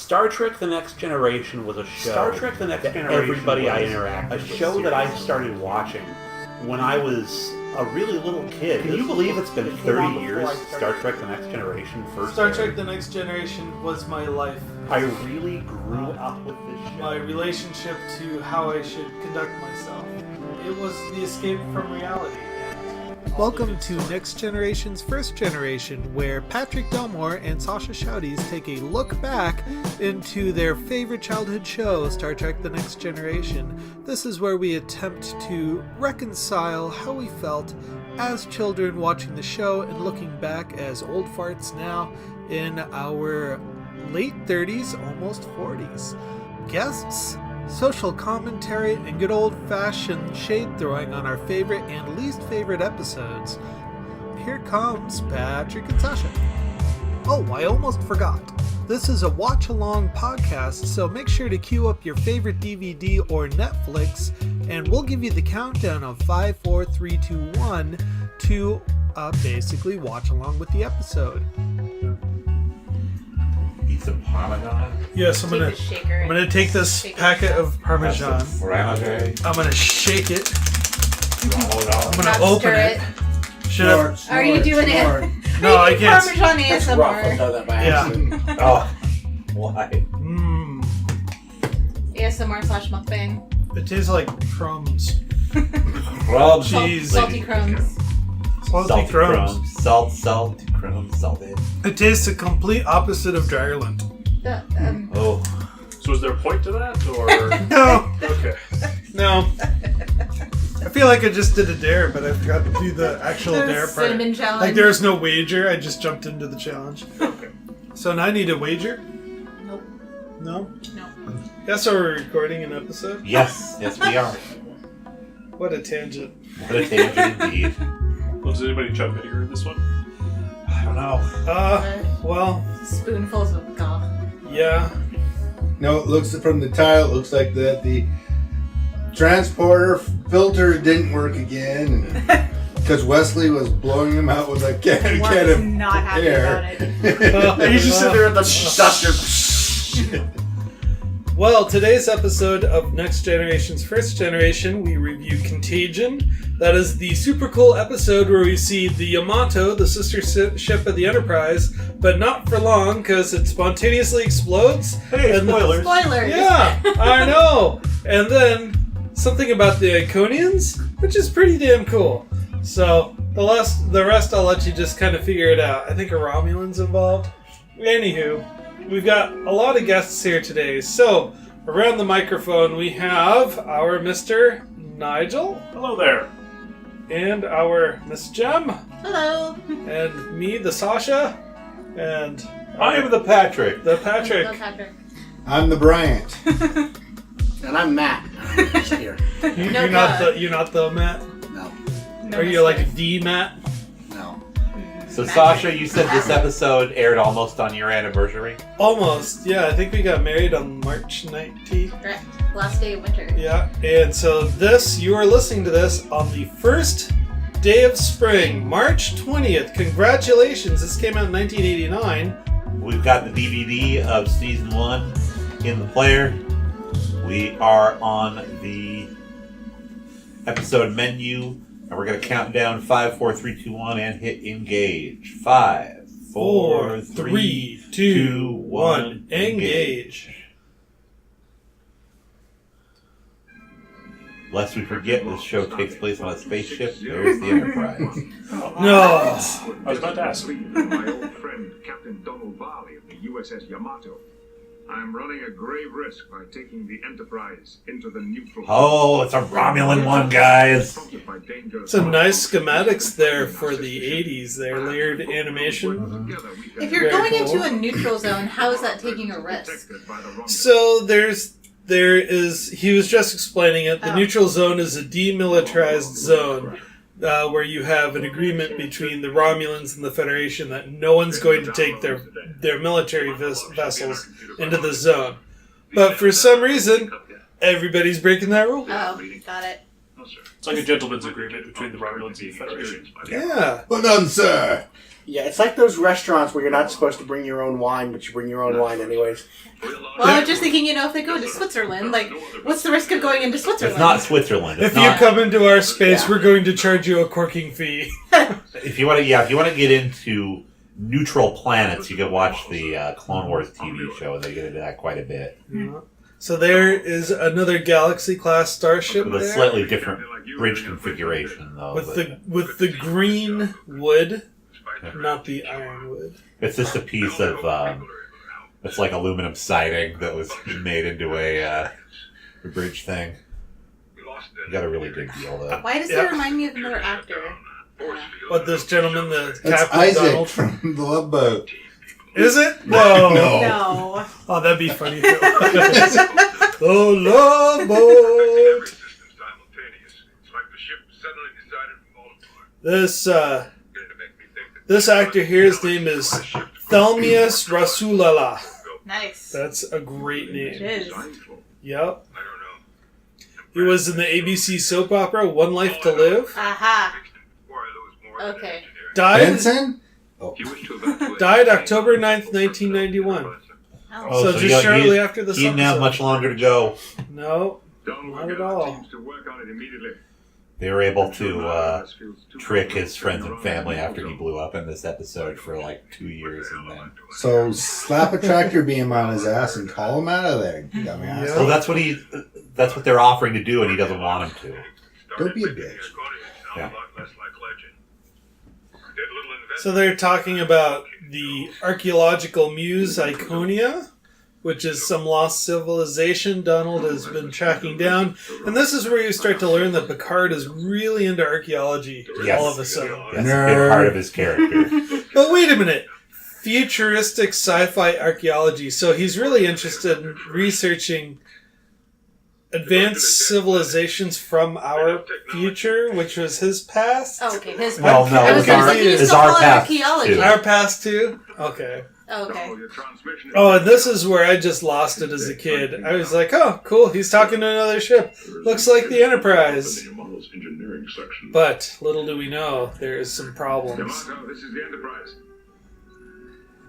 Star Trek The Next Generation was a show that everybody I interacted with. A show that I started watching when I was a really little kid. Can you believe it's been 30 years Star Trek The Next Generation first Star Trek The Next Generation was my life. I really grew up with this show. My relationship to how I should conduct myself. It was the escape from reality. Welcome to Next Generation's First Generation, where Patrick Delmore and Sascha Schaudies take a look back into their favorite childhood show, Star Trek The Next Generation. This is where we attempt to reconcile how we felt as children watching the show and looking back as old farts now in our late 30s, almost 40s. Guests, social commentary, and good old-fashioned shade-throwing on our favorite and least favorite episodes. Here comes Patrick and Sascha. Oh, I almost forgot. This is a watch-along podcast, so make sure to queue up your favorite DVD or Netflix, and we'll give you the countdown of 5, 4, 3, 2, 1 to basically watch along with the episode. Eat some Parmesan. Yes, I'm gonna take this packet of Parmesan. I'm gonna shake it. I'm gonna open it. Are you doing it? No, I can't. Parmesan ASMR. Yeah. Oh, why? ASMR / mukbang. It tastes like crumbs. Crumbs. Cheese. Salty crumbs. Salty crumbs. Salty crumbs. Salted. It tastes the complete opposite of Dryerland. Oh. So is there a point to that, or No. okay? No. I feel like I just did a dare, but I forgot to do the actual dare part. Cinnamon challenge. Like there was no wager, I just jumped into the challenge. Okay. So now I need a wager? Nope. No? No. Yeah, so we're recording an episode? Yes, we are. What a tangent. What a tangent indeed. Well, does anybody chug vinegar in this one? I don't know. Well, Spoonfuls of gunk. yeah. No, it looks from the tile. It looks like that the transporter filter didn't work again because Wesley was blowing him out with a can Was of not happy air. about it. He's just sitting there at the duster. Well, today's episode of Next Generation's First Generation, we review Contagion. That is the super cool episode where we see the Yamato, the sister ship of the Enterprise, but not for long because it spontaneously explodes. Hey, And spoilers. Spoilers. Yeah, I know. And then something about the Iconians, which is pretty damn cool. So the rest I'll let you just kind of figure it out. I think a Romulan's involved. Anywho, we've got a lot of guests here today. So around the microphone we have our Mr. Nigel. Hello there. And our Miss Jem. Hello. And me, the Sascha. And I am the Patrick. the Patrick. Hello, Patrick. I'm the Bryant. And I'm Matt. I'm just here. You're not the Matt? No. No Are you like mistakes. the Matt? No. So Sascha, you said this episode aired almost on your anniversary. Almost. Yeah, I think we got married on March 19th. Correct. Last day of winter. Yeah, and so you are listening to this on the first day of spring, March 20th. Congratulations, this came out in 1989. We've got the DVD of season 1 in the player. We are on the episode menu, and we're going to count down 5, 4, 3, 2, 1, and hit engage. 5, 4, 3, 2, 1, engage. Lest we forget, this show takes place on a spaceship. There's the Enterprise. No. I was about to ask. My old friend, Captain Donald Barley of the USS Yamato. I'm running a grave risk by taking the Enterprise into the neutral. Oh, it's a Romulan one, guys. Some nice schematics there for the 80s there, layered animation. If you're Very going cool. into a neutral zone, how is that taking a risk? So he was just explaining it. The neutral zone is a demilitarized zone where you have an agreement between the Romulans and the Federation that no one's going to take their military vessels into the zone. But for some reason, everybody's breaking that rule. Oh, got it. It's like a gentleman's agreement between the Romulans and the Federation. Yeah. Well done, sir. Yeah, it's like those restaurants where you're not supposed to bring your own wine, but you bring your own wine anyways. Well, I'm just thinking, if they go to Switzerland, like, what's the risk of going into Switzerland? It's not Switzerland. If you come into our space, we're going to charge you a corking fee. If you want to get into neutral planets, you can watch the Clone Wars TV show. They get into that quite a bit. Yeah. So there is another Galaxy-class starship With a slightly different bridge configuration, though. With the green wood, not the iron wood. It's just a piece of it's like aluminum siding that was made into a bridge thing. You got a really good deal, though. Why does it remind me of another actor? What, this gentleman, the That's Captain Isaac Donald? from The Love Boat. Is it? No. No. Oh, that'd be funny, too. Oh, Love Boat! This actor here, his name is Thelmius Rasulala. Nice. That's a great name. It is. Yep. He was in the ABC soap opera One Life to Live. Aha. Okay. Benson? Died October 9th, 1991. Oh, so just shortly after the he didn't have much longer to go. No, not at all. They were able to trick his friends and family after he blew up in this episode for like 2 years, and then. So slap a tractor beam on his ass and call him out of there, dumbass. Well, that's what they're offering to do, and he doesn't want him to. Don't be a bitch. Yeah. So they're talking about the archaeological muse Iconia, which is some lost civilization Donald has been tracking down. And this is where you start to learn that Picard is really into archaeology all of a sudden. That's a big part of his character. But wait a minute. Futuristic sci-fi archaeology. So he's really interested in researching advanced civilizations from our future, which was his past. Oh, okay. His Well, no, I was gonna say, it's you still our call it past, archaeology. too. Our past too? Okay. Oh, okay. Oh, and this is where I just lost it as a kid. I was like, oh, cool, he's talking to another ship. Looks like the Enterprise. But little do we know, there's some problems. Yamato, this is the Enterprise.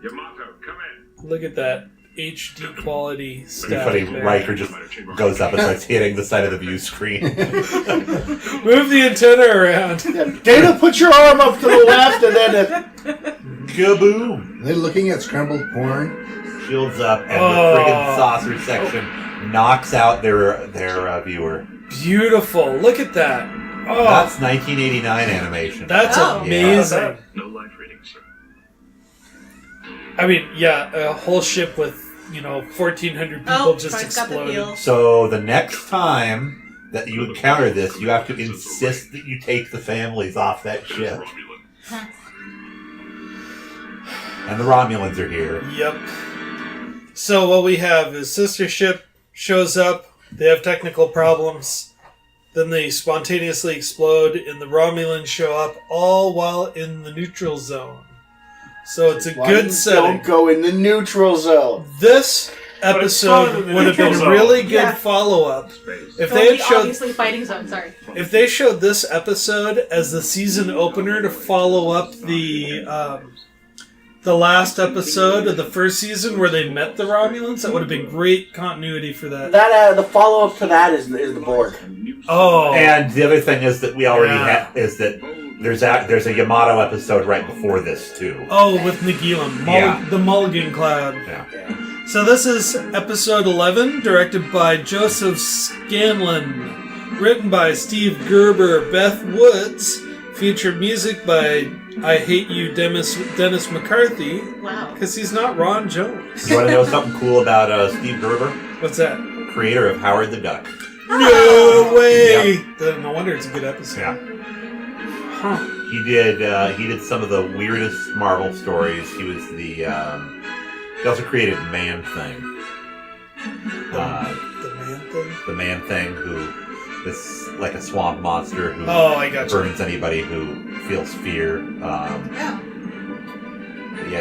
Yamato, come in. Look at that HD quality Pretty stuff. funny. Riker just goes up and starts hitting the side of the view screen. Move the antenna around. Data, put your arm up to the left and then... Kaboom! Are they looking at scrambled porn? Shields up, and the friggin' saucer section knocks out their viewer. Beautiful. Look at that. Oh, That's 1989 animation. that's amazing. No life readings, sir. I mean, yeah, a whole ship with, 1,400 people just Troy's got the exploded. feel. So the next time that you encounter this, you have to insist that you take the families off that ship. And the Romulans are here. Yep. So what we have is sister ship shows up, they have technical problems, then they spontaneously explode, and the Romulans show up, all while in the neutral zone. So it's a good setting. Don't go in the neutral zone. This episode would have been a really good follow-up if they had showed obviously fighting zone. Sorry. if they showed this episode as the season opener to follow up the last episode of the first season where they met the Romulans. That would have been great continuity for that. That the follow-up to that is the Borg. Oh, And the other thing is that we already have is that there's a Yamato episode right before this too. oh, with Nagilum, the Mulligan Cloud. Yeah. So this is episode 11, directed by Joseph Scanlon, written by Steve Gerber, Beth Woods, featured music by I Hate You, Dennis McCarthy, Wow. because he's not Ron Jones. You want to know something cool about Steve Gerber? What's that? Creator of Howard the Duck. No way! No wonder it's a good episode. Yeah. Huh. He did some of the weirdest Marvel stories. He was he also created Man Thing. The man thing? The Man Thing, who is like a swamp monster who I got you. burns anybody who feels fear. Yeah,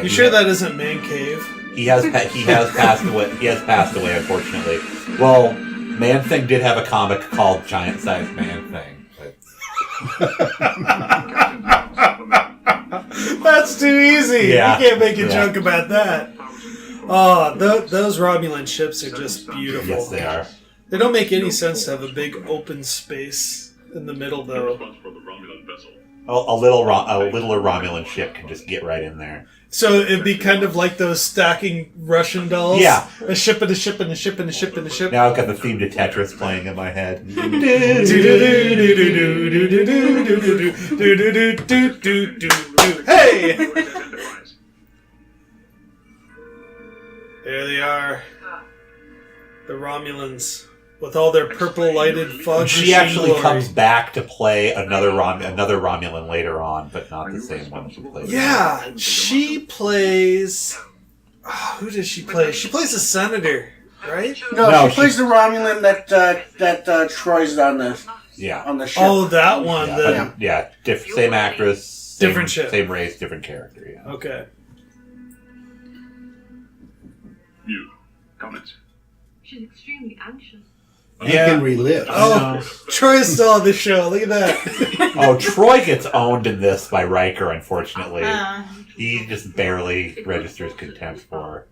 You sure that isn't Man Cave? he has passed away. He has passed away, unfortunately. Well, Man Thing did have a comic called Giant Sized Man Thing. But That's That's too easy. Yeah. You can't make a Yeah. joke about that. Oh, those Romulan ships are just beautiful. Yes, they are. They don't make any sense to have a big open space in the middle, though. A littler Romulan ship can just get right in there. So it'd be kind of like those stacking Russian dolls. Yeah. A ship and a ship and a ship and a ship and a ship. Now I've got the theme to Tetris playing in my head. Hey! There they are. The Romulans. With all their purple lighted fog. She actually comes back to play another Romulan later on, but not the same one she played. Yeah, she plays... who does she play? She plays a senator, right? No, she plays the Romulan that Troy's on the ship. Oh, that one. Same actress, different ship, same race, different character. Yeah. Okay. You comments? She's extremely anxious. You can relive. Oh, Troy's still on the show. Look at that. Oh, Troy gets owned in this by Riker, unfortunately. He just barely registers contempt for her.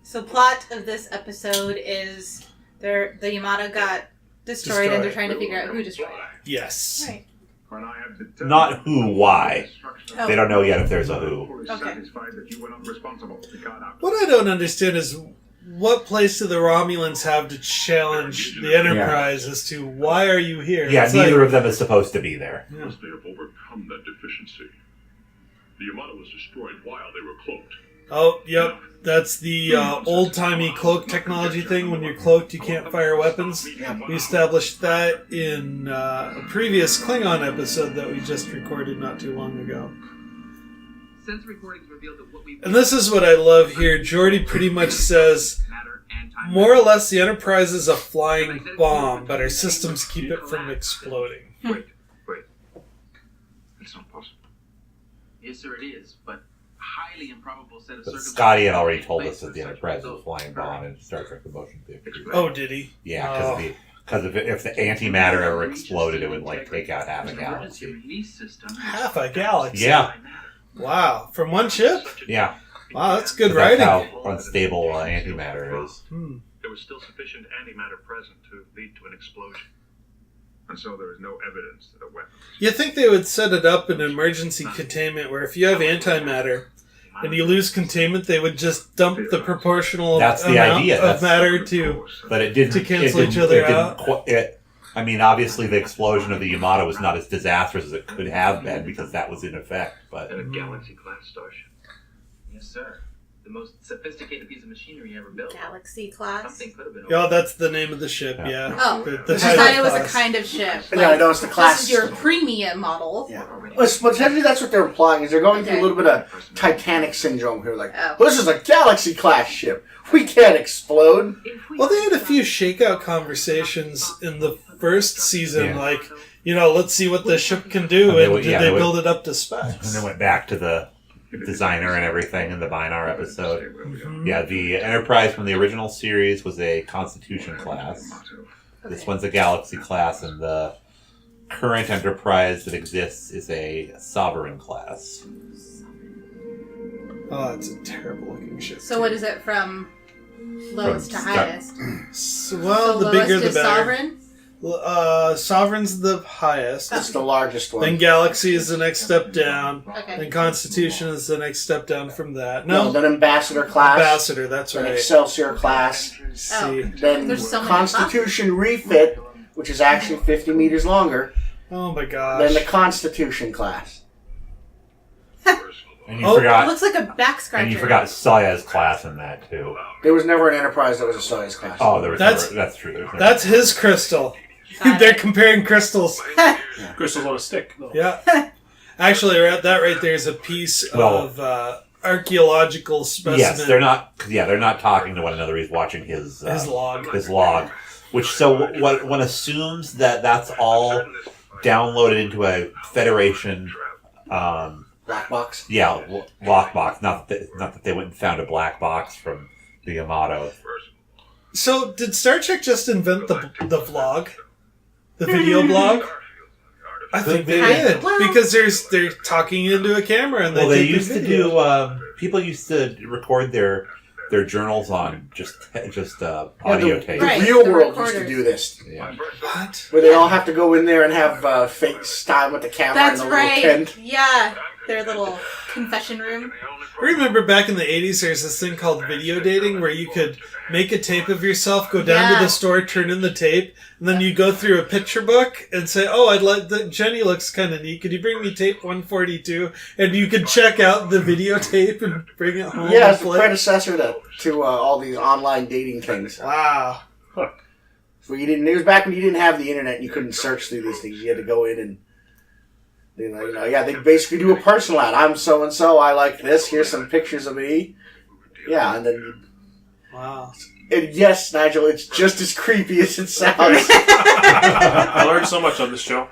So plot of this episode is the Yamato got destroyed and they're trying to figure out who destroyed it. Yes. Right. Not who, why. Oh. They don't know yet if there's a who. Okay. What I don't understand is what place do the Romulans have to challenge the Enterprise as to why are you here? Yeah, It's neither like, of them is supposed to be there. Yeah. Must they have overcome that deficiency? The Yamato was destroyed while they were cloaked. Oh, yep. That's the old-timey cloak technology thing. When you're cloaked, you can't fire weapons. We established that in a previous Klingon episode that we just recorded not too long ago. Since recordings revealed that what we And this is what I love here. Geordi pretty much says, more or less, the Enterprise is a flying bomb, but our systems keep it from exploding. Wait. It's not possible. Yes, sir, it is, but highly improbable set of But circumstances. Scotty had already told us that the Enterprise was a flying bomb in Star Trek: The Motion Picture. Oh, did he? Yeah, because if the antimatter ever exploded, it would take out half a galaxy. Half a galaxy? Yeah. Wow. From one ship? Yeah. Wow, that's good That's writing. how unstable antimatter is. There was still sufficient antimatter present to lead to an explosion. And so there is no evidence that a weapon... You think they would set it up in emergency containment where if you have antimatter and you lose containment, they would just dump the proportional That's the amount idea. of matter to But it didn't to cancel it didn't- each other it didn't out. I mean, obviously, the explosion of the Yamato was not as disastrous as it could have been because that was in effect. But And a galaxy-class starship. Yes, sir. The most sophisticated piece of machinery ever built. Galaxy class. Something could have been. Yeah, that's the name of the ship, yeah. Oh, The I just title thought it was a class. kind of ship. Yeah, I know, it's the class. This is your premium model. Yeah. Well, essentially, that's what they're implying, is they're going through a little bit of Titanic syndrome here. Like, well, this is a Galaxy-class ship. We can't explode. Well, they had a few shakeout conversations in the first season, like, let's see what the ship can do, and did they build it up to specs? And they went back to the designer and everything in the Binar episode. Mm-hmm. Yeah, the Enterprise from the original series was a Constitution class. This one's a Galaxy class, and the current Enterprise that exists is a Sovereign class. Oh, it's a terrible looking ship. So what is it from lowest to highest? Well, the lowest bigger the is better. Sovereign? Sovereign's the highest. It's the largest one. Then Galaxy is the next step down. Okay. Then Constitution is the next step down from that. No, then Ambassador class. Ambassador, that's Then right. Excelsior class. See. Then There's so many Constitution refit, which is actually 50 meters longer. Oh my gosh. Then the Constitution class. And you forgot. It looks like a back scratcher. And you forgot Saya's class in that too. There was never an Enterprise that was a Soyuz class. Oh, there was That's- never, that's true. That's his crystal. They're comparing crystals. Crystals on a stick, though. Yeah. Actually, that right there is a piece of archaeological specimen. Yes, they're not. Yeah, they're not talking to one another. He's watching his log. His log, which one assumes that that's all downloaded into a Federation. Black box. Yeah, lockbox. Not that they went and found a black box from the Yamato. So, did Star Trek just invent the vlog? The video blog? I think they did. Well, because they're talking into a camera and they used to do. People used to record their journals on just audio tape. The real world used to do this. Yeah. What? Where they all have to go in there and have FaceTime with the camera That's in the right. little tent. Yeah, their little confession room. I remember back in the 80s, there's this thing called video dating where you could make a tape of yourself, go down to the store, turn in the tape, and then you go through a picture book and say, oh, I'd like Jenny looks kind of neat. Could you bring me tape 142? And you could check out the videotape and bring it home. Yeah, it's the predecessor to all these online dating things. Wow. So it was back when you didn't have the internet and you couldn't search through these things. You had to go in and they basically do a personal ad. I'm so and so. I like this. Here's some pictures of me. Yeah, and then. Wow. And yes, Nigel, it's just as creepy as it sounds. I learned so much on this show.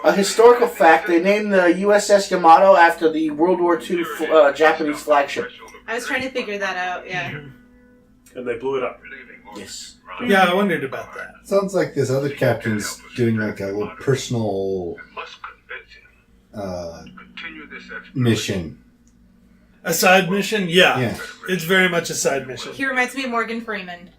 A historical fact: they named the USS Yamato after the World War II Japanese flagship. I was trying to figure that out. Yeah. And they blew it up. Yes. Yeah, I wondered about that. Sounds like this other captain's doing like a little personal mission. A side mission? Yeah. It's very much a side mission. He reminds me of Morgan Freeman.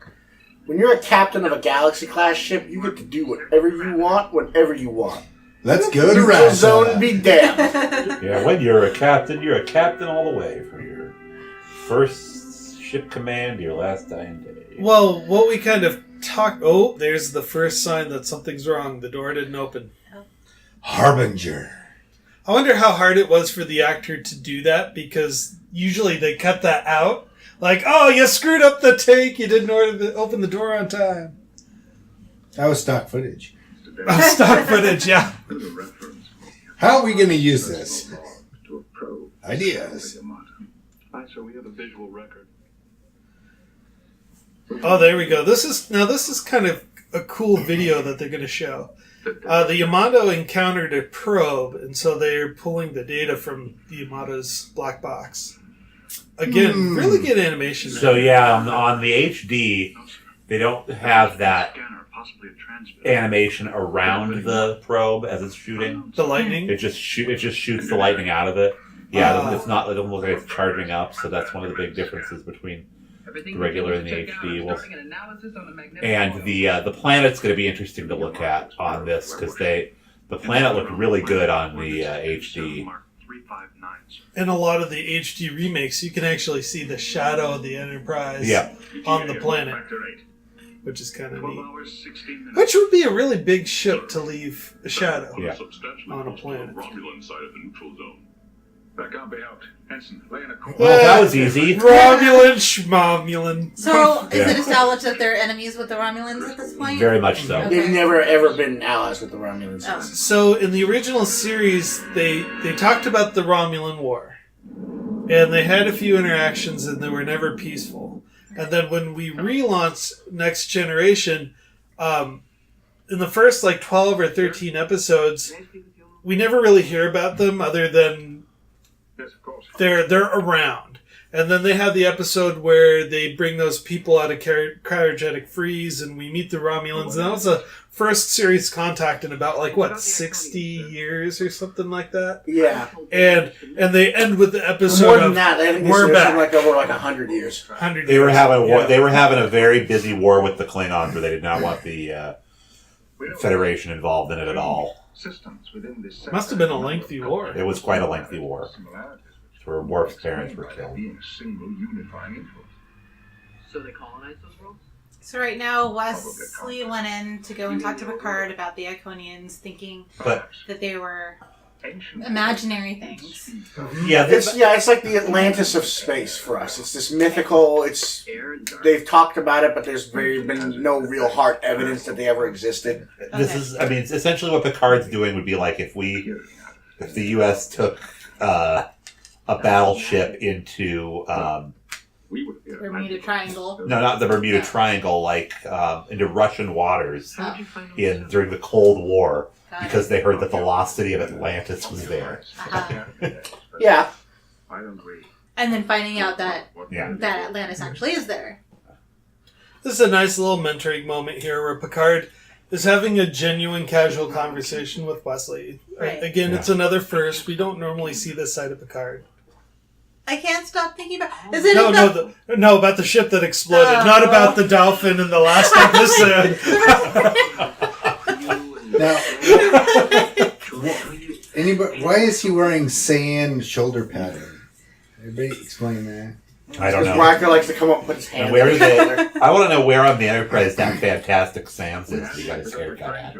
When you're a captain of a Galaxy-class ship, you get to do whatever you want, whenever you want. Let's go to Neutral zone and be damned. Yeah, when you're a captain all the way from your first ship command to your last dying day. Well, what we kind of talked... Oh, there's the first sign that something's wrong. The door didn't open. Harbinger. I wonder how hard it was for the actor to do that, because usually they cut that out. Like, oh, you screwed up the take. You didn't open the door on time. That was stock footage. Stock footage, yeah. How are we going to use this? Ideas. So we have a visual record. Oh, there we go. This is kind of a cool video that they're going to show. The Yamato encountered a probe, and so they're pulling the data from the Yamato's black box. Again, really good animation. So yeah, on the HD, they don't have that animation around the probe as it's shooting. The lightning? It just shoots the lightning out of it. Yeah, it's not. It doesn't look like it's charging up. So that's one of the big differences between the regular and the HD. And the planet's going to be interesting to look at on this because the planet looked really good on the HD. In a lot of the HD remakes, you can actually see the shadow of the Enterprise on the planet, which is kind of neat. Which would be a really big ship to leave a shadow on a planet. Well, that was easy. Romulan schmomulan. So, is it established that they're enemies with the Romulans at this point? Very much so. They've never, ever been allies with the Romulans. Oh. So, in the original series, they talked about the Romulan War. And they had a few interactions, and they were never peaceful. And then when we relaunched Next Generation, in the first 12 or 13 episodes, we never really hear about them other than they're around. And then they have the episode where they bring those people out of cryogenic freeze, and we meet the Romulans. And that was the first serious contact in about 60 years or something like that. Yeah. And they end with the episode more than that. I think we're back. Over 100 years. 100 They were years. having They were having a very busy war with the Klingons, where they did not want the Federation involved in it at all. Must have been a lengthy war. It was quite a lengthy war. Where Worf's parents were killed. So they colonized those worlds? So right now, Wesley went in to go and talk to Picard about the Iconians, thinking that they were imaginary things. Yeah, it's like the Atlantis of space for us. It's this mythical. They've talked about it, but there's been no real hard evidence that they ever existed. This is, essentially what Picard's doing would be like if the U.S. took a battleship into Bermuda Triangle. No, not the Bermuda Triangle, into Russian waters during the Cold War, because they heard that the lost city of Atlantis was there. Yeah. And then finding out that Atlantis actually is there. This is a nice little mentoring moment here where Picard is having a genuine casual conversation with Wesley. Right. Again, it's another first. We don't normally see this side of Picard. I can't stop thinking about. No, about the ship that exploded, not about the dolphin in the last episode. Now, why is he wearing sand shoulder padding? Everybody explain that. I don't know. Riker likes to come up and put his hand Where in is it? I want to know where on the Enterprise that Fantastic Sans is. You got his haircut at.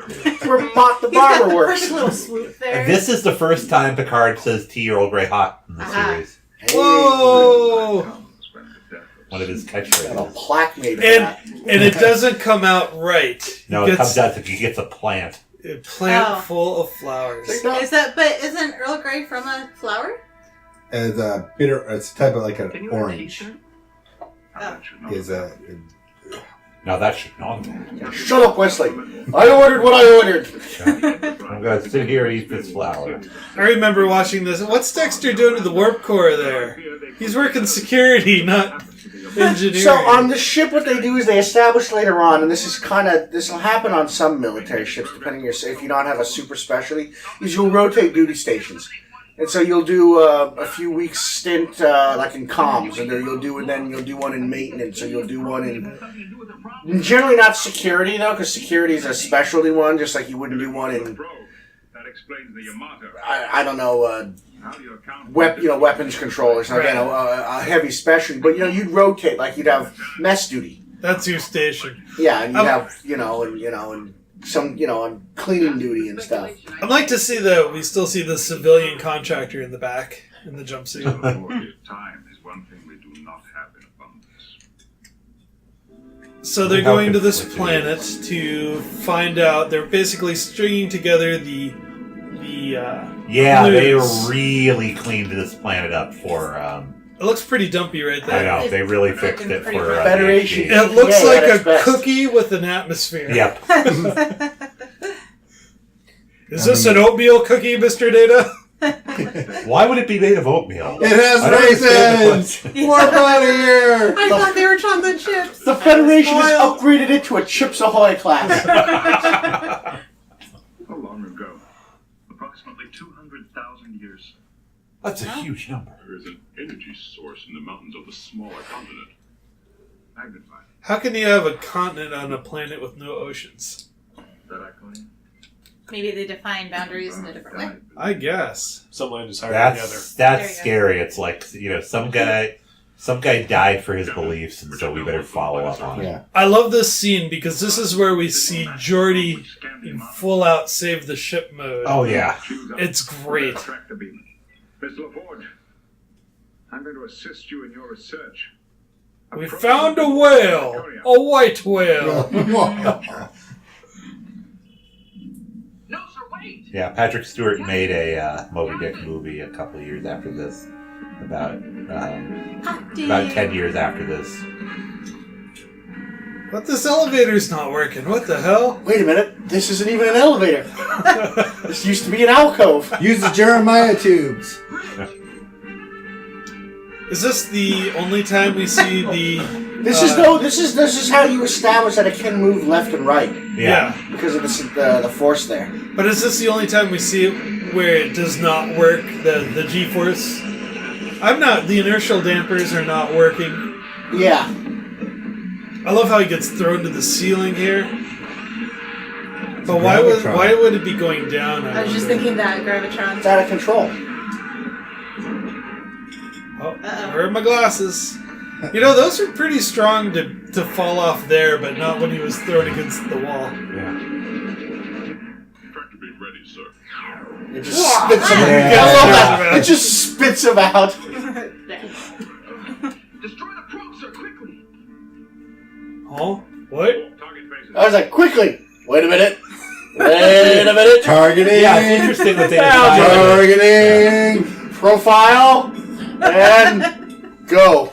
Where Mott the barber works. Perfect little swoop there. This is the first time Picard says tea Earl Grey hot in the series. Hey. Whoa! One of his catchphrases. Got a plaque made of that. And it doesn't come out right. No, it comes out that he gets a plant. A plant full of flowers. But isn't Earl Grey from a flower? As a bitter, it's type of like an orange. No, that should not. Shut up, Wesley. I ordered what I ordered. I'm going to sit here and eat this flower. I remember watching this. What's Dexter doing to the warp core there? He's working security, not engineering. So on the ship, what they do is they establish later on, and this will happen on some military ships, depending if you don't have a super specialty, is you'll rotate duty stations. And so you'll do a few weeks stint like in comms, and then you'll do one in maintenance, or you'll do one in generally not security though, because security is a specialty one, just like you wouldn't do one in I don't know weapons control or something, a heavy specialty. But you'd rotate, like you'd have mess duty. That's your station. Yeah, and you'd have and some on cleaning duty and stuff. I'd like to see we still see the civilian contractor in the back in the jumpsuit. Time is one thing we do not have in abundance. So they're going to this planet to find out. They're basically stringing together the they really cleaned this planet up for. It looks pretty dumpy right there. I know, they really fixed it for Federation. It looks like a cookie with an atmosphere. Yep. Is this an oatmeal cookie, Mr. Data? Why would it be made of oatmeal? It has raisins! Warp out of here! I thought they were chocolate chips. The Federation has upgraded it to a Chips Ahoy class. How long ago? Approximately 200,000 years. That's a huge number. There is an energy source in the mountains of the smaller continent. Magnified. How can you have a continent on a planet with no oceans? That Iconium? Maybe they define boundaries in a different way. I guess. Some land is higher than the other. That's scary. It's like, some guy died for his beliefs, and so we better follow up on it. Yeah. I love this scene because this is where we see Geordi in full out save the ship mode. Oh, yeah. It's great. Miss LaForge, I'm going to assist you in your research. We found a whale! A white whale! No, sir, wait! Yeah, Patrick Stewart made a Moby Dick movie a couple of years after this. About 10 years after this. But this elevator's not working. What the hell? Wait a minute. This isn't even an elevator. This used to be an alcove. Use the Jeremiah tubes. Is this the only time we see the... This is how you establish that it can move left and right. Yeah. Because of the force there. But is this the only time we see it where it does not work, the G-force? The inertial dampers are not working. Yeah. I love how he gets thrown to the ceiling here. But why would it be going down? I was just thinking that Gravitron. It's out of control. Oh, where are my glasses? Those are pretty strong to fall off there, but not when he was thrown against the wall. Yeah. Tractor beam ready, sir. It just spits him out. It just spits him out. Destroy the probe, sir, quickly! Oh? What? I was like, quickly! Wait a minute. Targeting! Yeah, it's interesting that they Targeting! Profile! And go.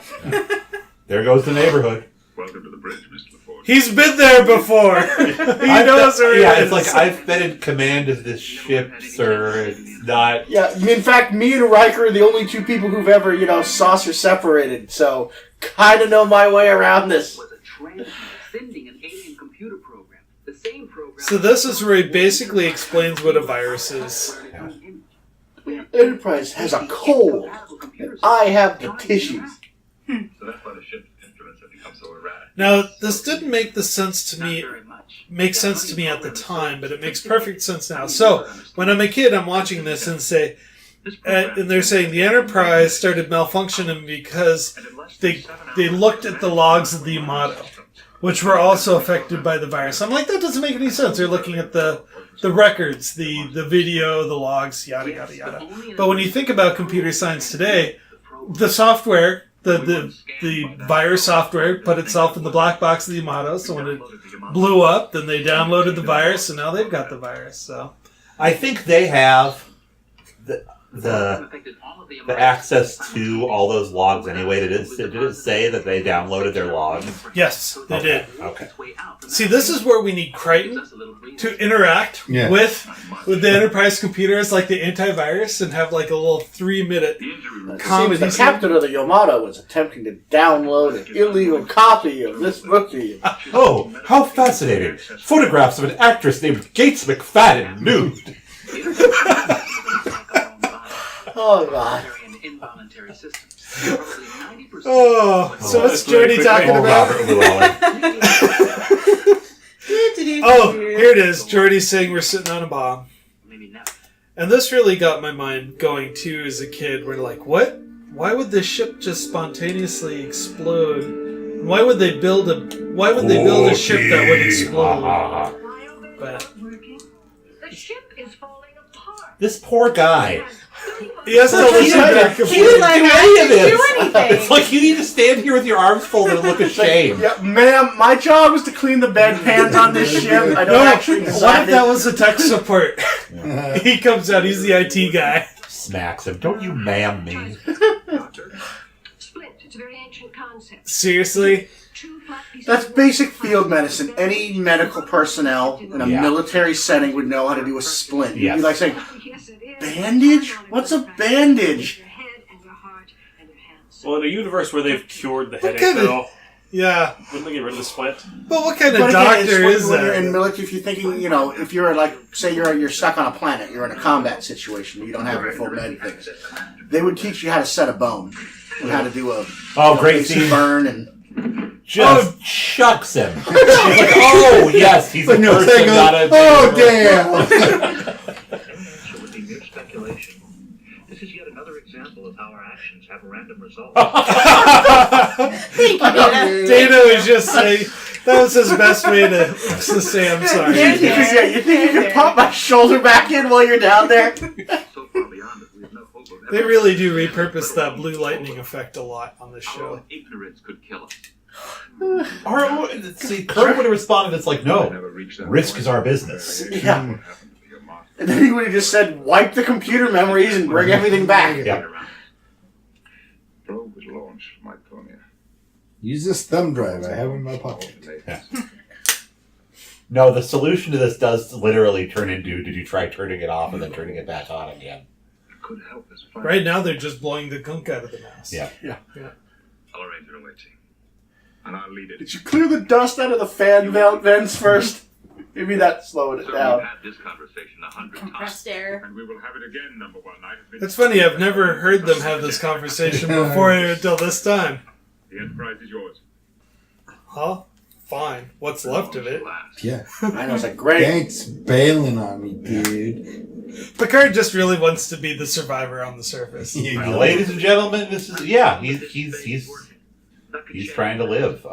There goes the neighborhood. Welcome to the bridge, Mr. LaForge. He's been there before. He knows where it is. It's like, I've been in command of this ship, sir. It's not... Yeah, in fact, me and Riker are the only two people who've ever, saucer separated, so kind of know my way around this. Was a transcending an alien computer program. The same program So this is where he basically explains what a virus is. Enterprise has a cold, and I have the tissues. So that's why the ship's instruments have become so erratic. Now, this didn't make sense to me at the time, but it makes perfect sense now. So, when I'm a kid, I'm watching this and they're saying the Enterprise started malfunctioning because they looked at the logs of the Yamato, which were also affected by the virus. I'm like, that doesn't make any sense. They're looking at the records, the video, the logs, yada, yada, yada. But when you think about computer science today, the software, the virus software put itself in the black box of the Yamato, so when it blew up, then they downloaded the virus, and now they've got the virus. So I think they have the access to all those logs anyway. Did it say that they downloaded their logs? Yes, they did. Okay. See, this is where we need Crichton to interact with the Enterprise computers, like the antivirus, and have like a little 3-minute The captain of the Yamato was attempting to download an illegal copy of this bookie. Oh, how fascinating! Photographs of an actress named Gates McFadden nude. Oh, God. Oh, so what's Jody talking about? Oh, here it is. Jordy's saying we're sitting on a bomb. And this really got my mind going, too, as a kid. We're like, what? Why would this ship just spontaneously explode? Why would they build a ship that would explode? But The ship is falling apart. This poor guy. he has to listen back and He didn't forth. do any of this. do anything. It's like you need to stand here with your arms folded and look ashamed. Yeah, ma'am, my job is to clean the bedpans on this ship. I don't actually What decide if that was a tech support? He comes out, he's the IT guy. Smacks him. Don't you ma'am me. Split. It's a very ancient concept. Seriously? Two flat pieces That's of basic field medicine. Any medical personnel in a military setting would know how to do a splint. You'd be like saying, Yes, it is. bandage? What's a bandage? Your head and your heart and your hands. Well, in a universe where they've cured the headache, kind of- though, Yeah. wouldn't they get rid of the splint? But what kind of But again, doctor it's is when you're in that? military, if you're thinking, if you're like, say you're stuck on a planet, you're in a combat situation, you don't have your full med things. They would teach you how to set a bone and how to do a Great basic scene. burn and. Just shucks him. He's like, oh, yes, he's a person, not a... Oh, damn! So would be mere speculation. This is yet another example of how our actions have random results. Thank you, Dana. Dana was just saying, that was his best way to say I'm sorry. You think you can pop my shoulder back in while you're down there? So far beyond it, we have no hope of ever... They really do repurpose that blue lightning effect a lot on this Our show. own ignorance could kill us. See, Kirk would have responded, it's like, no, risk is our business. Yeah. And then he would have just said, wipe the computer memories and bring everything back. Yeah. Probe was launched from Iconia. Use this thumb drive I have in my pocket. Yeah. No, the solution to this does literally turn into, did you try turning it off and then turning it back on again? Could help us find Right now, they're just blowing the gunk out of the mouse. Yeah. I'll arrange an away team. And I'll lead it. Did you clear the dust out of the fan vents first? Maybe that's slowing it So down. we've had this conversation 100 times. Compressed air. And we will have it again, number one. I have been... It's funny, I've never heard them have this conversation before until this time. The Enterprise is yours. Huh? Fine. What's left of it? Yeah. I know, it's like, great. Thanks bailing on me, dude. Picard just really wants to be the survivor on the surface. Ladies and gentlemen, this is, he's trying to live. We're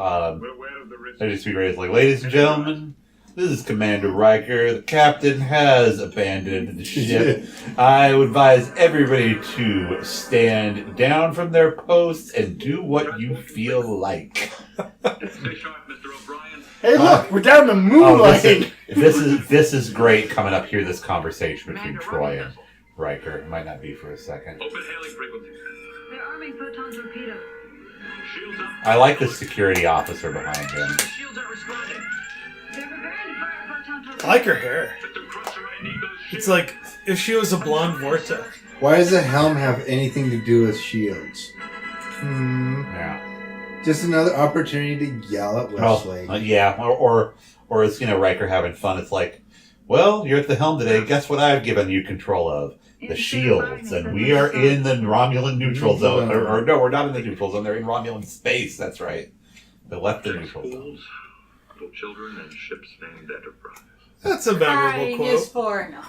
aware of the risk. I just be raised like, ladies and gentlemen, this is Commander Riker. The captain has abandoned the ship. I would advise everybody to stand down from their posts and do what you feel like. Stay sharp, Mr. O'Brien. Hey, look, we're down the moonlight. This is great coming up here, this conversation between Troy and Riker. It might not be for a second. Open hailing frequency. They're arming photon torpedo. Shields up. I like the security officer behind him. Shields are responding. They're preparing to fire photon torpedo. I like her hair. Mr. Crusher, I need those shields. It's like if she was a blonde Vorta. Why does the helm have anything to do with shields? Yeah. Just another opportunity to yell at Wesley. Yeah, or is Riker having fun? It's like, well, you're at the helm today. Guess what I've given you control of? The shields, and we are in the Romulan neutral zone. Or no, we're not in the neutral zone. They're in Romulan space. That's right. They left the neutral zone. Little children and ships named Enterprise. That's a memorable quote. is for no.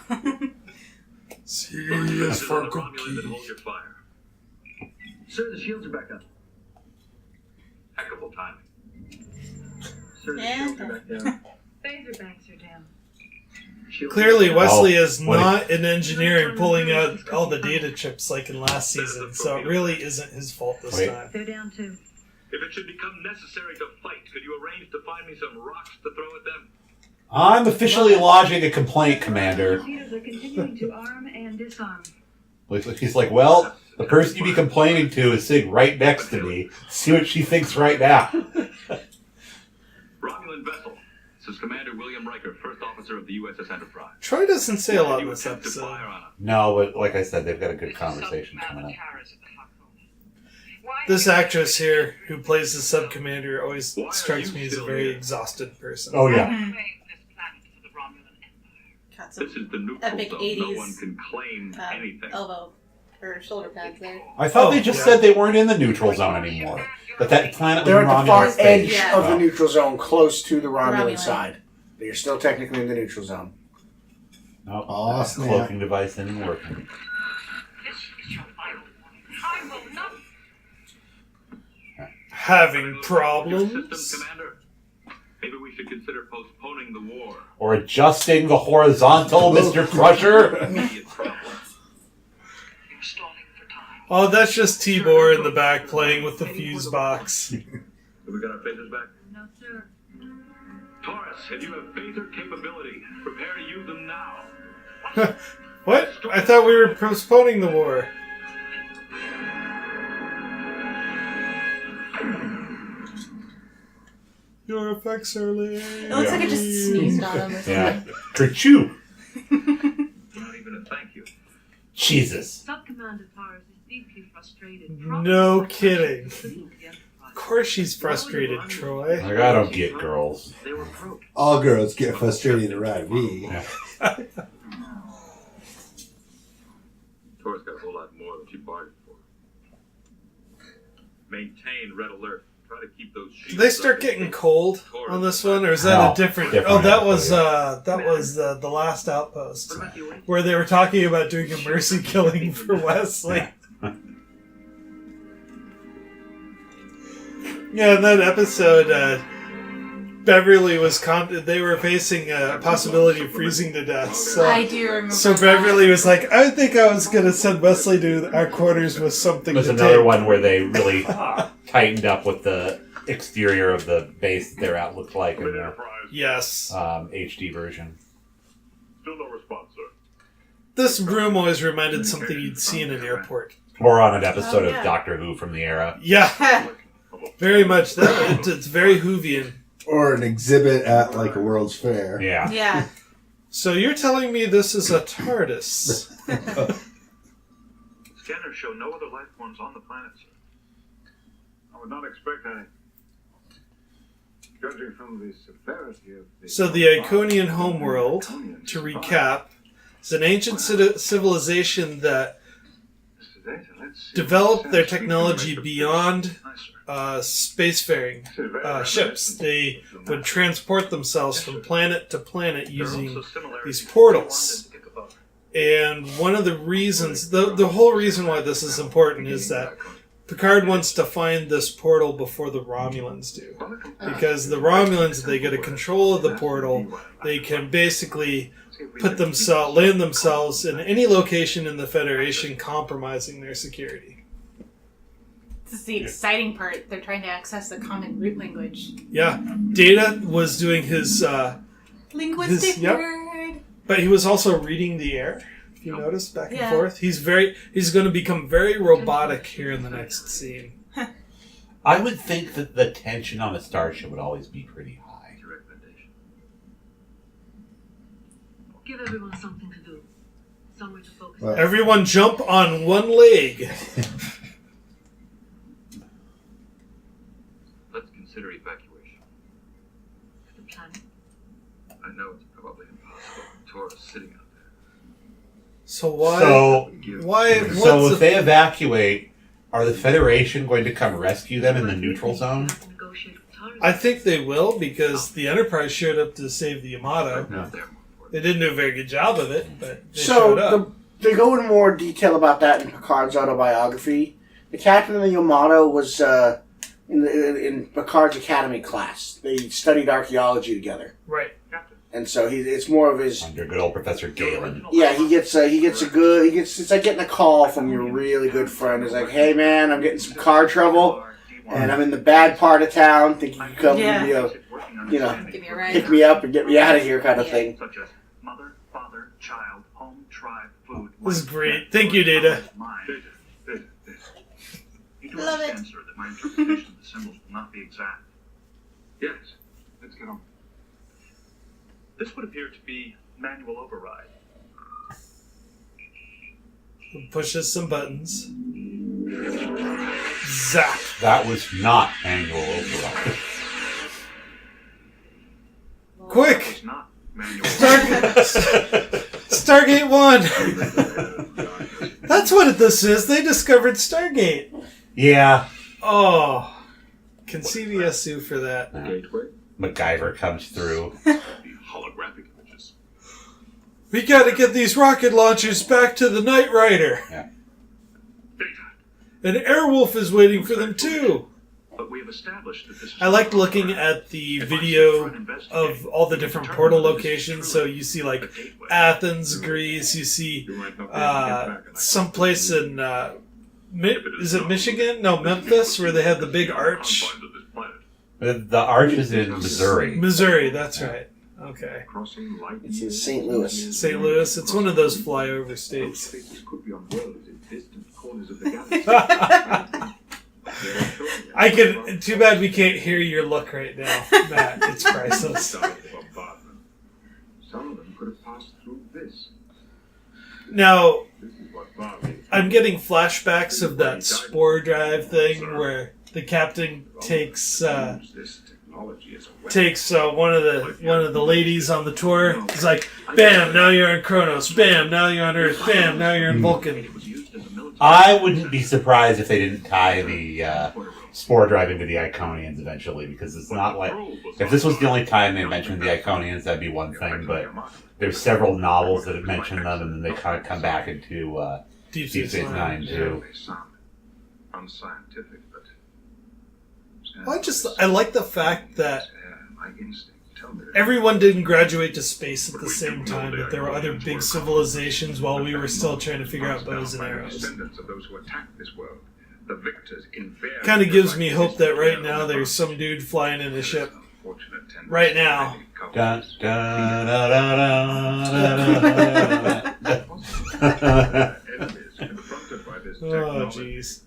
C is for Romulan cookie. that hold your fire. Sir, the shields are back up. Impeccable timing. Sir, the Yeah. shields are back down. Phaser banks are down. Shields Clearly, are down. Wesley is not in engineering pulling out all the data chips like in last season, so it really isn't his fault this time. They're down too. If it should become necessary to fight, could you arrange to find me some rocks to throw at them? I'm officially lodging a complaint, Commander. Torpedoes are continuing to arm and disarm. He's like, well, the person you be complaining to is sitting right next to me. See what she thinks right now. Romulan vessel. This is Commander William Riker, First Officer of the USS Enterprise. Troy doesn't say a lot in You this attempted episode. fire on him. No, but like I said, they've got a good conversation coming up. This actress here, who plays the sub-commander, always strikes me as a very exhausted person. Oh, yeah. Got some This is the neutral epic zone. 80s, No one can claim anything. elbow or shoulder pads there. I thought Oh, they just yeah. said they weren't in the neutral zone anymore. That planet was They're in at the Romulan far edge space. of the neutral zone, close to the Romulan Romulan. side. But you're still technically in the neutral zone. Nope. Aw, that snap. cloaking device isn't working. Having Your problems? systems, Commander? Maybe we should consider postponing the war. Or adjusting the horizontal, Mr. Crusher. Immediate problem. Oh, that's just Tibor in the back playing with the fuse box. Have we got our phasers back? No, sir. Taurus, if you have phaser capability, prepare to use them now. What? I thought we were postponing the war. Your effects are late. It looks like I just sneezed on him or something. Yeah. Kerchoo! Not even a thank you. Jesus. Sub-Commander Taurus is deeply frustrated. No kidding. Of course she's frustrated, Troy. Like, I don't get girls. They were broke. All girls get frustrated around me. Yeah. Taurus got a whole lot more than she bargained for. Maintain red alert. Try to keep those shields Did they start up. getting cold on this one, or is that No, a different? different Oh, that episode, was the last outpost What about the away? where they were talking about doing a mercy killing for Wesley. Yeah, in that episode, Beverly was they were facing a possibility of freezing to death. I do remember. So Beverly was like, I think I was going to send Wesley to our quarters with something There's to another take. one where they really tightened up what the exterior of the base they're at looked like in the Enterprise. Yes. HD version. Still no response, sir. This room always reminded something you'd see in an airport. Or on an episode Oh, yeah. of Doctor Who from the era. Yeah, very much. It's very Whovian. Or an exhibit at like a World's Fair. Yeah. Yeah. So you're telling me this is a TARDIS? Scanners show no other life forms on the planet, sir. I would not expect any. Judging from the severity of the... So the Iconian homeworld, to recap, is an ancient civilization that Mr. Data, let's see developed what their sense we can technology make of beyond this. Aye, sir. spacefaring ships. They would transport themselves from planet to planet There are also using similarities these portals. beyond the Ichabod. And one of the reasons, the whole reason why this is important is that Picard wants to find this portal before the Romulans do. Because the Romulans, if they get a control of the portal, they can basically land themselves in any location in the Federation, compromising their security. This is the exciting part. They're trying to access the common root language. Yeah, Data was doing his, Linguistic yep. word. but he was also reading the air. If you notice, back and Yeah. forth, he's going to become very robotic here in the next scene. I would think that the tension on a starship would always be pretty high. Your recommendation. Give everyone something to do. Somewhere to focus. Well, Everyone jump on one leg. consider evacuation. The planet? I know it's probably impossible with tourists sitting out there. So why? So if they evacuate, are the Federation going to come rescue them in the neutral zone? I think they will, because the Enterprise showed up to save the Yamato. No. They didn't do a very good job of it, but they showed up. They go into more detail about that in Picard's autobiography. The captain of the Yamato was in Picard's academy class. They studied archaeology together. Right. And so it's more of his... Under good old Professor Galen. Yeah, it's like getting a call from your really good friend. It's like, hey man, I'm getting some car trouble, and I'm in the bad part of town. Think you can come, Give me a ride. pick me up and get me out of here, kind of thing. Such as mother, father, child, home, tribe, food. This is great. Thank you, Data. You do Love understand, it. sir, that my interpretation of the symbols will not be exact. Yes, let's get on. This would appear to be manual override. Pushes some buttons. Zap. That was not manual override. Quick! It's not manual. Stargate 1! That's what this is. They discovered Stargate. Yeah. Oh. Can CBS sue for that? Gateway. MacGyver comes through. Holographic images. We gotta get these rocket launchers back to the Knight Rider. Yeah. And Airwolf is waiting for them too. But we have established that this is I liked looking at the video of all the different portal locations. So you see like Athens, Greece. You see someplace in is it Michigan? No, Memphis, where they had the big arch. The arch is in Missouri. Missouri, that's right. Okay. It's in St. Louis. St. Louis. It's one of those flyover states. I can. Too bad we can't hear your look right now, Matt. It's priceless. Some of them could have passed through this. Now, This is what Bobby. I'm getting flashbacks of that spore drive thing where the captain takes This technology is a weapon. one of the ladies on the tour. He's like, bam, now you're on Kronos. Bam, now you're on Earth. Bam, now you're on Vulcan. I wouldn't be surprised if they didn't tie the spore drive into the Iconians eventually, because it's not like... If this was the only time they mentioned the Iconians, that'd be one thing, but there's several novels that have mentioned them, and then they kind of come back into Deep Space Nine, too. They sound unscientific, but I like the fact that my instinct tell me that everyone didn't graduate to space at the same time, that there were other big civilizations while we were still trying to figure out bows and arrows. Descendants of those who attacked this world, the victors invariably Kind of gives me hope that right now there's some dude flying in a ship. Right now. Dun, dun, dun, dun, dun, Oh, jeez.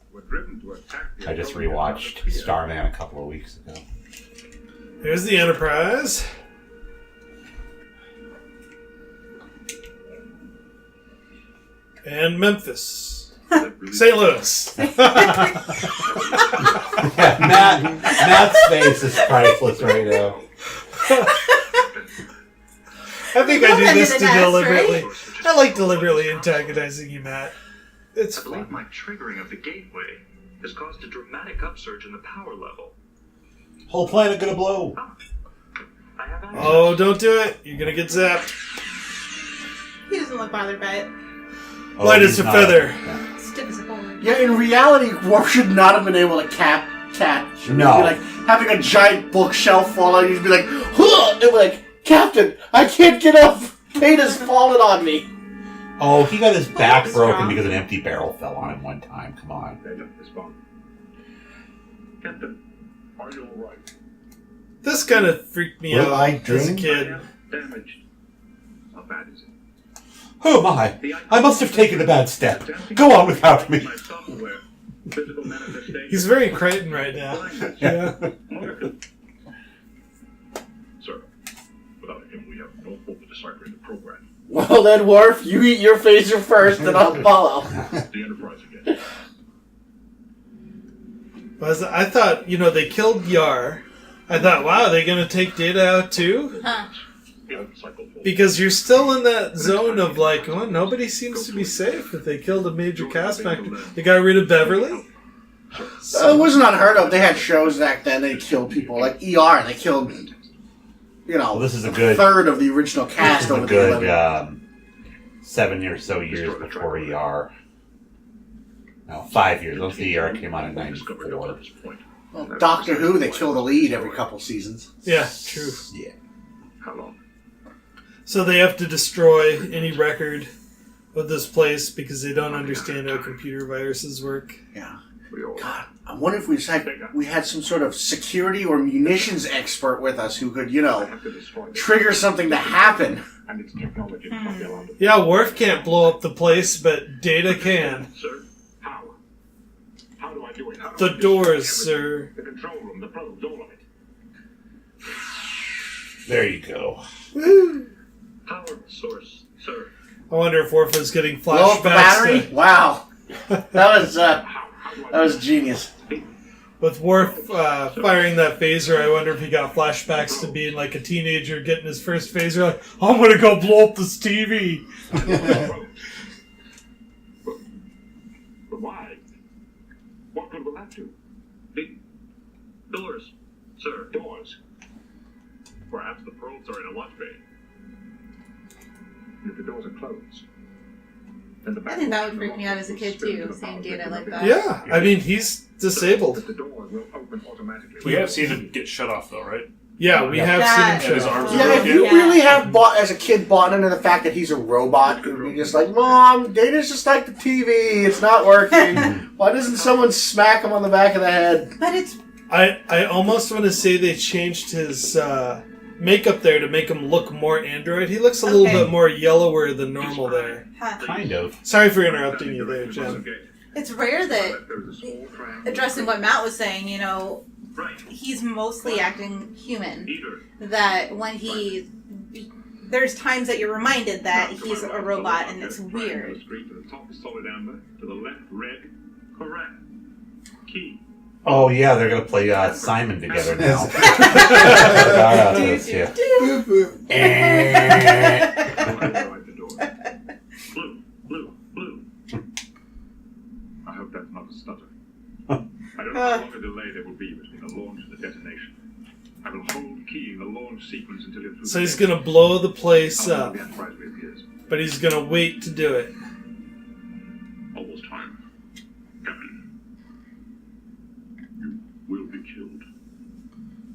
I just rewatched Starman a couple of weeks ago. There's the Enterprise. And Memphis. St. Louis. Yeah, Matt's face is priceless right now. I think I do this to deliberately. I like deliberately antagonizing you, Matt. It's I believe fun. my triggering of the gateway has caused a dramatic upsurge in the power level. Whole planet gonna blow. I have access. Oh, don't do it. You're going to get zapped. He doesn't look bothered by it. Light as a feather. Stiff as a board. Yeah, in reality, Worf should not have been able to catch. No. Be like having a giant bookshelf fall on you. He'd be like, huh! It'd be like, Captain, I can't get up. Data's fallen on me. Oh, he got his back broken because an empty barrel fell on him one time. Come on. Captain, are you all right? This kind of freaked me Will out I as a drink? kid. Damaged. How bad is it? Oh my! I must have taken a bad step. Go on without me. My software. Physical manifestation. He's very Crichton right now. Yeah. Sir, without him, we have no hope of deciphering the program. Well then, Worf, you eat your phaser first, and I'll follow. The Enterprise again. I thought, they killed Yar. I thought, wow, are they going to take Data out too? Huh. Because you're still in that zone of like, well, nobody seems to be safe if they killed a major cast member. They got rid of Beverly. It wasn't unheard of. They had shows back then. They killed people like ER. They killed, this is a good third of the original cast. This is over a good the 7 or so years before ER. No, 5 years. Once the ER came out in '94. Well, Doctor Who, they kill the lead every couple seasons. Yeah, true. Yeah. How long? So they have to destroy any record of this place because they don't understand how computer viruses work. Yeah. God, I wonder if we had some sort of security or munitions expert with us who could, trigger something to happen. And its technology can't be allowed to. Yeah, Worf can't blow up the place, but Data can. Sir, how? How do I do it? How do The I destroy doors, everything? sir. The control room, the probes, all of it. There you go. Power source, sir. I wonder if Worf is getting Blow up the battery? flashbacks Wow. That was genius. with Worf firing that phaser. I wonder if he got flashbacks to being like a teenager getting his first phaser. Like, I'm gonna go blow up this TV. But why? What good will that do? Doors, sir. Doors. Perhaps the probes are in a watch bay. If the doors are closed, then the I think that would freak me out as a kid too, seeing Data like that. Yeah, I mean he's disabled. the doors will open automatically. We have seen him get shut off, though, right? Yeah, we have That- seen him And his shut arms off. are Yeah, if broken. you Yeah. really have as a kid, bought into the fact that he's a robot, who'd be just like, Mom, Data's just like the TV, it's not working. Why doesn't someone smack him on the back of the head? But it's I almost want to say they changed his makeup there to make him look more android. He looks a little Okay. bit more yellower than normal there. Kind of. Sorry for interrupting you there, Jen. it's rare that, There's a small triangle. addressing what Matt was saying, you know, Right. he's mostly acting human. Either. That when there's times that you're reminded that he's a robot and it's weird. Straight to the top is solid amber, to the left red. Correct. Key. Oh yeah, they're gonna play Simon together now. Forgot about this, yeah. Right the door. Blue. I hope that's not a stutter. I don't know how long a delay there will be between the launch and the detonation. I will hold key in the launch sequence until you're through. So he's gonna blow the place How up, the Enterprise reappears. but he's gonna wait to do it. Almost time. Captain, you will be killed.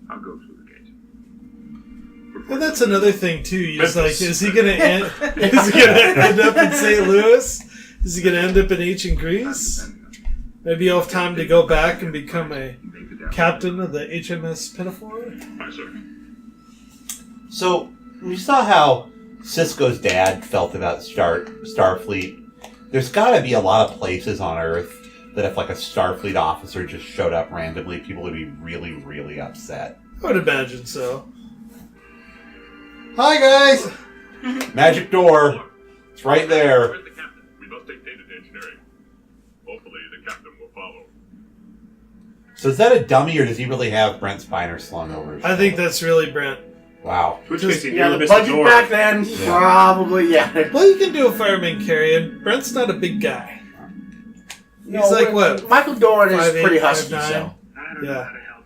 I'll go through the gate. And that's another thing too. You're just like, is he gonna end up in St. Louis? Is he gonna end up in ancient Greece? Maybe he'll have time to go back and become a captain of the HMS Pinafore. Aye, sir. So we saw how Sisko's dad felt about Starfleet. There's got to be a lot of places on Earth that if like a Starfleet officer just showed up randomly, people would be really, really upset. I would imagine so. Hi guys. Magic door. It's right there. Where's the captain? We must take data to engineering. Hopefully the captain will follow. So is that a dummy, or does he really have Brent Spiner slung over his I think shoulder? that's really Brent. Wow. Which case he Yeah, nearly the missed the budget door. back then, Yeah. probably, yeah. Well, you can do a fireman carry, and Brent's not a big guy. He's like, what, Michael Doran is 5'8", pretty husky, 5'9"? so. I don't know Yeah. how to help.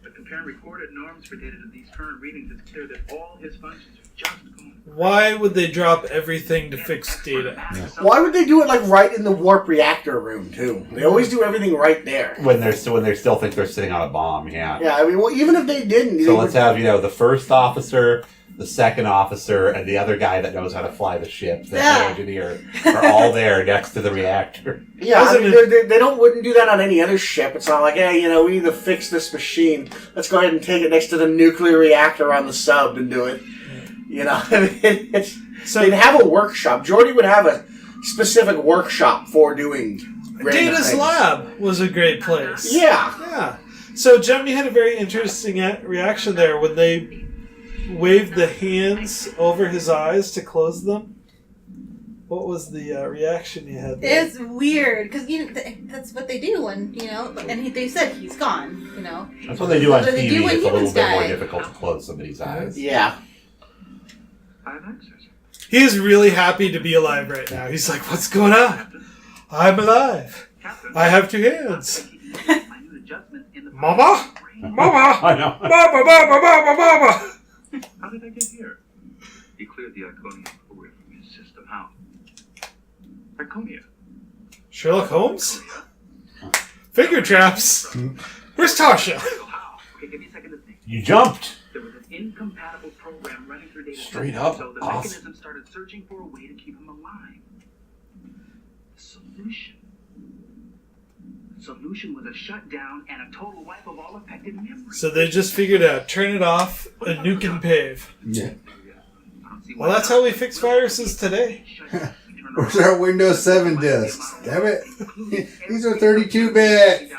But comparing recorded norms for data to these current readings, it's clear that all his functions are just gone. Why would they drop everything to fix Data? Why would they do it like right in the warp reactor room too? They always do everything right there. When they still think they're sitting on a bomb, yeah. Yeah, I mean, well, even if they didn't, So let's have, the first officer, the second officer, and the other guy that knows how to fly the ship, the head engineer, are all there next to the reactor. Yeah, I mean, they wouldn't do that on any other ship. It's not like, hey, we need to fix this machine. Let's go ahead and take it next to the nuclear reactor on the sub and do it. I mean, they'd have a workshop. Geordi would have a specific workshop for doing Data's things. lab was a great place. Yeah. Yeah. So Jemmy had a very interesting reaction there when they waved the hands over his eyes to close them. What was the reaction you had? It's weird because that's what they do when and they said he's gone. That's what they do on TV. Do when it's a little humans bit more die. difficult to close somebody's eyes. Yeah. I have access. He is really happy to be alive right now. He's like, "What's going on? I'm alive. I have 2 hands." Mama, mama, I know. mama, mama, mama, mama. How did I get here? He cleared the Iconium away from his system. How? Iconia. Sherlock Holmes? Figure traps. Where's Tasha? How? Okay, give me a second to think. You jumped. There was an incompatible program running through data. Straight up. So the Awesome. mechanism started searching for a way to keep him alive. The solution. The solution was a shutdown and a total wipe of all affected memories. So they just figured out, turn it off, and nuke and pave. Yeah. Well, that's how we fix viruses today. Where's our Windows 7 discs? Damn it. These are 32-bit.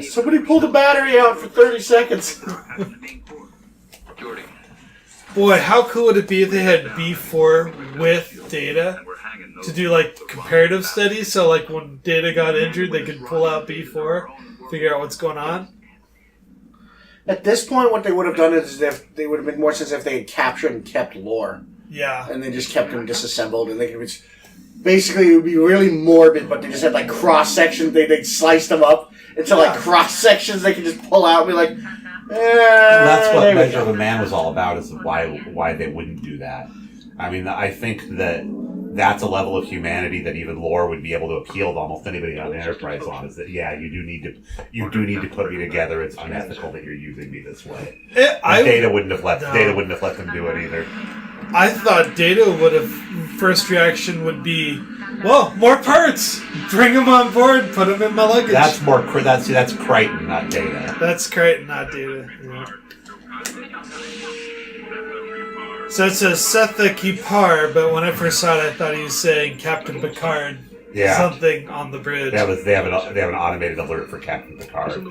Somebody pull the battery out for 30 seconds. Boy, how cool would it be if they had B4 with data to do like comparative studies? So like when data got injured, they could pull out B4, figure out what's going on. At this point, what they would have done is they would have made more sense if they had captured and kept lore. Yeah. And they just kept them disassembled, and they could basically it would be really morbid, but they just had like cross sections. They'd slice them up into like cross sections. They could just pull out and be like, That's what Measure of a Man was all about. Is why they wouldn't do that. I mean, I think that's a level of humanity that even lore would be able to appeal to almost anybody on Enterprise on. Is that you do need to put me together. It's unethical that you're using me this way. Data wouldn't have let them do it either. I thought Data would have first reaction would be, well, more parts. Bring them on board. Put them in my luggage. That's Crichton, not Data. That's Crichton, not Data. Yeah. So it says Setha Kipar, but when I first saw it, I thought he was saying Captain Picard. Yeah. Something on the bridge. They have an automated alert for Captain Picard.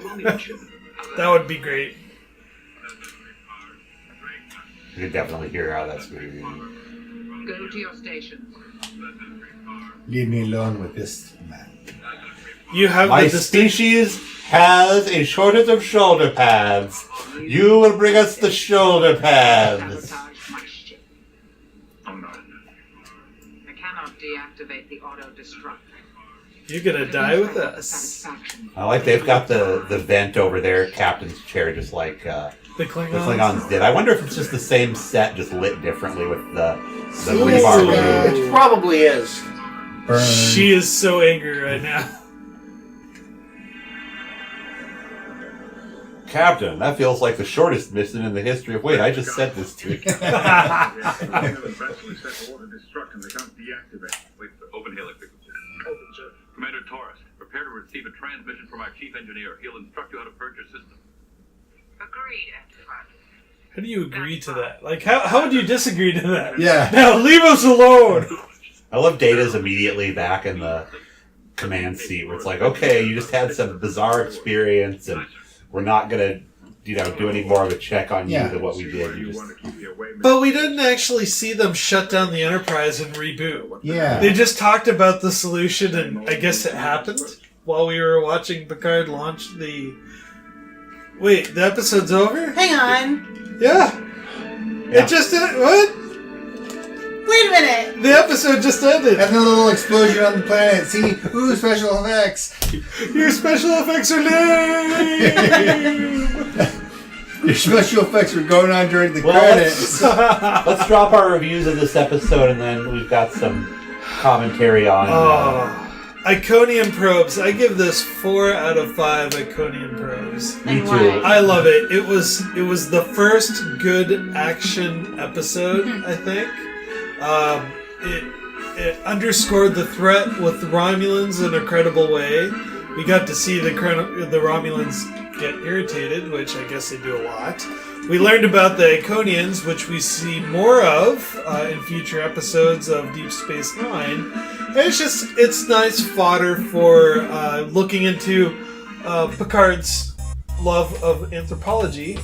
That would be great. You can definitely hear how that's going to be. Go to your stations. Leave me alone with this man. You have My species has a shortage of shoulder pads. You will bring us the shoulder pads. I cannot deactivate the auto-destruct. You're gonna die with us. I like they've got the vent over their captain's chair, just like the Klingons did. I wonder if it's just the same set, just lit differently with the rebar removed. It probably is. Burn. She is so angry right now. Captain, that feels like the shortest mission in the history of... Wait, I just said this to you. Open hailing frequency. Open, sir. Commander Torres, prepare to receive a transmission from our chief engineer. He'll instruct you how to purge your system. Agreed, Enterprise. How do you agree to that? Like, how would you disagree to that? Yeah. Now, leave us alone! I love Data's immediately back in the command seat, where it's like, okay, you just had some bizarre experience, and we're not going to, do any more of a check on you than what we did. You just... But we didn't actually see them shut down the Enterprise and reboot. Yeah. They just talked about the solution, and I guess it happened while we were watching Picard launch the... Wait, the episode's over? Hang on. Yeah. It just ended. What? Wait a minute. The episode just ended. And a little explosion on the planet. See? Ooh, special effects. Your special effects are lame. Your special effects were going on during the credits. Let's drop our reviews of this episode, and then we've got some commentary on... Iconium probes. I give this 4 out of 5 Iconium probes. Me too. I love it. It was the first good action episode, I think. It underscored the threat with the Romulans in a credible way. We got to see the Romulans get irritated, which I guess they do a lot. We learned about the Iconians, which we see more of in future episodes of Deep Space Nine. And it's nice fodder for looking into Picard's love of anthropology,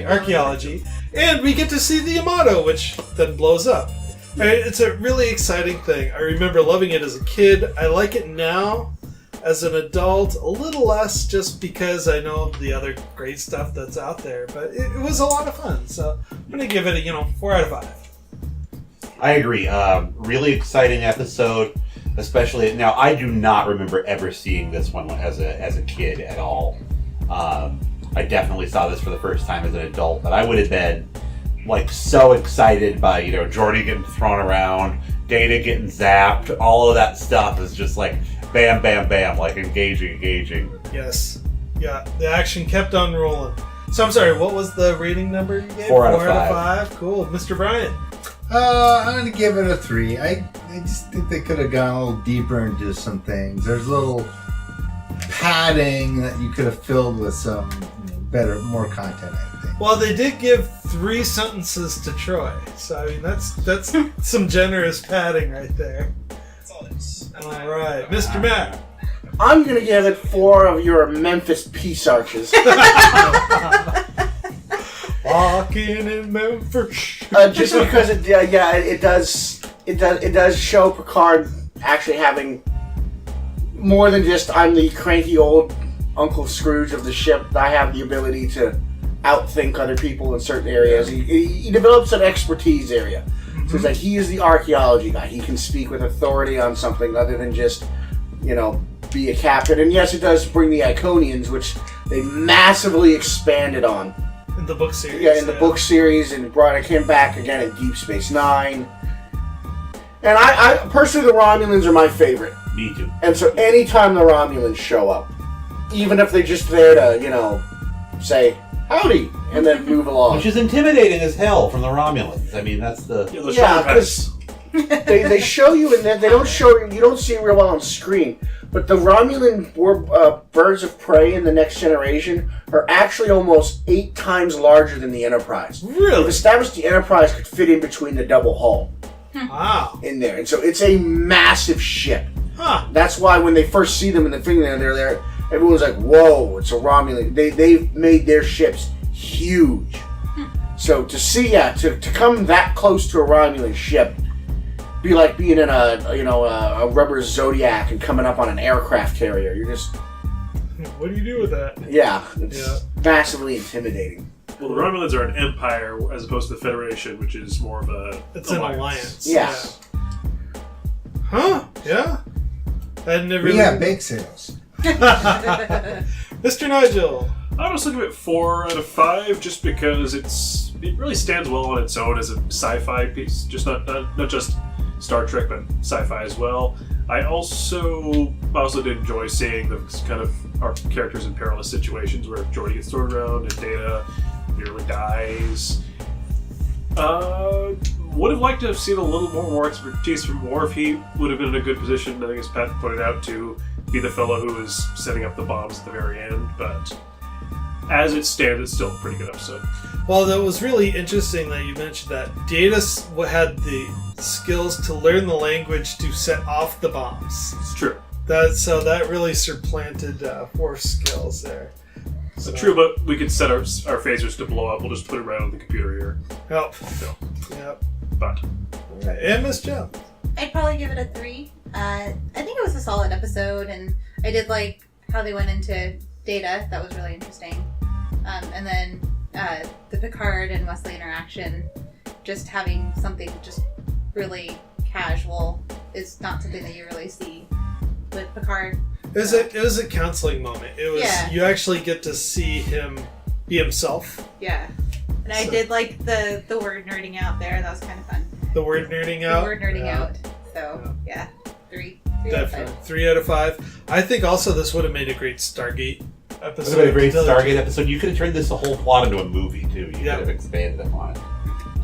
archaeology, and we get to see the Yamato, which then blows up. It's a really exciting thing. I remember loving it as a kid. I like it now as an adult, a little less just because I know the other great stuff that's out there. But it was a lot of fun. So I'm going to give it a 4 out of 5. I agree. Really exciting episode, especially now. I do not remember ever seeing this one as a kid at all. I definitely saw this for the first time as an adult, but I would have been like so excited by Geordi getting thrown around, Data getting zapped, all of that stuff is just like bam, bam, bam, like engaging. Yes, yeah, the action kept on rolling. So I'm sorry, what was the rating number you gave? 4 out of 5. Cool, Mr. Bryant. I'm going to give it a 3. I just think they could have gone a little deeper into some things. There's a little padding that you could have filled with some better, more content, I think. Well, they did give 3 sentences to Troy, so I mean that's some generous padding right there. All right, Mr. Matt. I'm going to give it 4 of your Memphis peace arches. Walking in Memphis. Just because it does show Picard actually having more than just I'm the cranky old Uncle Scrooge of the ship. I have the ability to outthink other people in certain areas. He develops an expertise area. Mm-hmm. So it's like he is the archaeology guy. He can speak with authority on something other than just, be a captain. And yes, it does bring the Iconians, which they massively expanded on. In the book series. Yeah, in the book series, and brought him back again in Deep Space Nine. And I personally, the Romulans are my favorite. Me too. And so anytime the Romulans show up, even if they're just there to, say, howdy, and then move along. Which is intimidating as hell from the Romulans. I mean, that's the... Yeah, because they show you, and then they don't show you, you don't see it real well on screen, but the Romulan birds of prey in the Next Generation are actually almost 8 times larger than the Enterprise. Really? They've established the Enterprise could fit in between the double hull. Wow. In there. And so it's a massive ship. Huh. That's why when they first see them in the thing they're there, everyone's like, whoa, it's a Romulan. They've made their ships huge. So to see, to come that close to a Romulan ship, be like being in a rubber Zodiac and coming up on an aircraft carrier. You're just... What do you do with that? Yeah, it's massively intimidating. Well, the Romulans are an empire as opposed to the Federation, which is more of a... It's an alliance. Yeah. Huh? Yeah. We have bake sales. Mr. Nigel. I was looking at 4 out of 5 just because it really stands well on its own as a sci-fi piece, just not just Star Trek, but sci-fi as well. I also did enjoy seeing the kind of our characters in perilous situations where Geordi gets thrown around and Data nearly dies. Would have liked to have seen a little more expertise from Worf. He would have been in a good position, I think, as Pat pointed out, to be the fellow who was setting up the bombs at the very end. But as it stands, it's still a pretty good episode. Well, that was really interesting that you mentioned that. Data had the skills to learn the language to set off the bombs. It's true. That really supplanted Worf's skills there. So. True, but we could set our phasers to blow up. We'll just put it right on the computer here. Yep. So. Yep. But. Right. And Miss Jo. I'd probably give it a 3. I think it was a solid episode, and I did like how they went into Data. That was really interesting. And then the Picard and Wesley interaction, just having something just really casual is not something that you really see with Picard. It was a counseling moment. It was You actually get to see him be himself. Yeah. And I did like the word nerding out there. That was kind of fun. The word nerding out? The word nerding out. So, 3 Definitely. out of 5. 3 out of 5. I think also this would have made a great Stargate episode. It would have been a great Stargate episode. You could have turned this whole plot into a movie, too. You could have expanded upon it.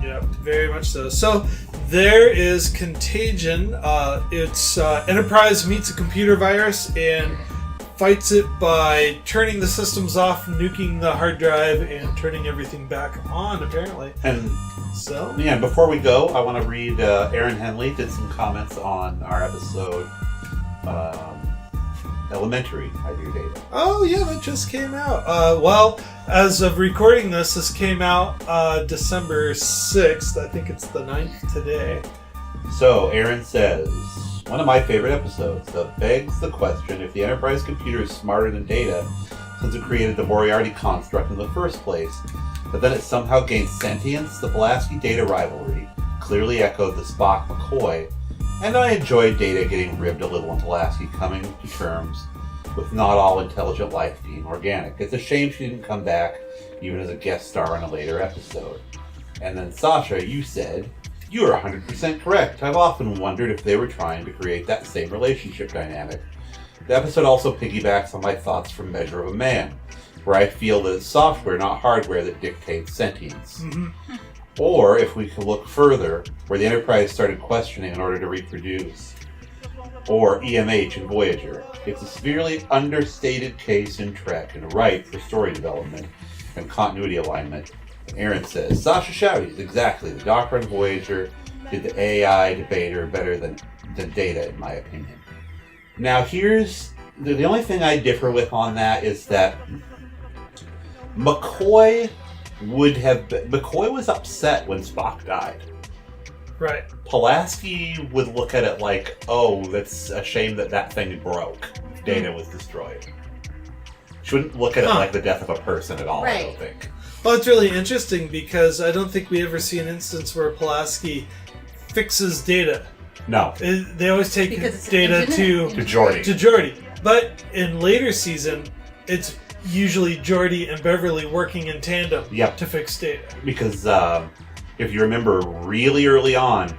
Yeah, very much so. So, there is Contagion. It's Enterprise meets a computer virus and fights it by turning the systems off, nuking the hard drive, and turning everything back on, apparently. And so, yeah, before we go, I want to read Aaron Henley did some comments on our episode Elementary, I Do Data. Oh, yeah, that just came out. Well, as of recording this came out December 6th. I think it's the 9th today. So, Aaron says, one of my favorite episodes that begs the question if the Enterprise computer is smarter than Data since it created the Moriarty construct in the first place, but then it somehow gained sentience. The Pulaski-Data rivalry clearly echoed the Spock-McCoy, and I enjoyed Data getting ribbed a little and Pulaski coming to terms with not all intelligent life being organic. It's a shame she didn't come back, even as a guest star in a later episode. And then Sascha, you said, you are 100% correct. I've often wondered if they were trying to create that same relationship dynamic. The episode also piggybacks on my thoughts from Measure of a Man, where I feel that it's software, not hardware, that dictates sentience. Mm-hmm. Or, if we could look further, where the Enterprise started questioning in order to reproduce. Or EMH in Voyager. It's a severely understated case in Trek and right for story development and continuity alignment. Aaron says, Sascha Shouties, exactly. The Doctor and Voyager did the AI debater better than Data, in my opinion. Now, here's the only thing I differ with on that is that McCoy was upset when Spock died. Right. Pulaski would look at it like, oh, that's a shame that thing broke. Data was destroyed. She wouldn't look at it like the death of a person at all, right. I don't think. Well, it's really interesting because I don't think we ever see an instance where Pulaski fixes Data. No. They always take Data to Geordi. But in later season, it's usually Geordi and Beverly working in tandem to fix Data. Because if you remember really early on,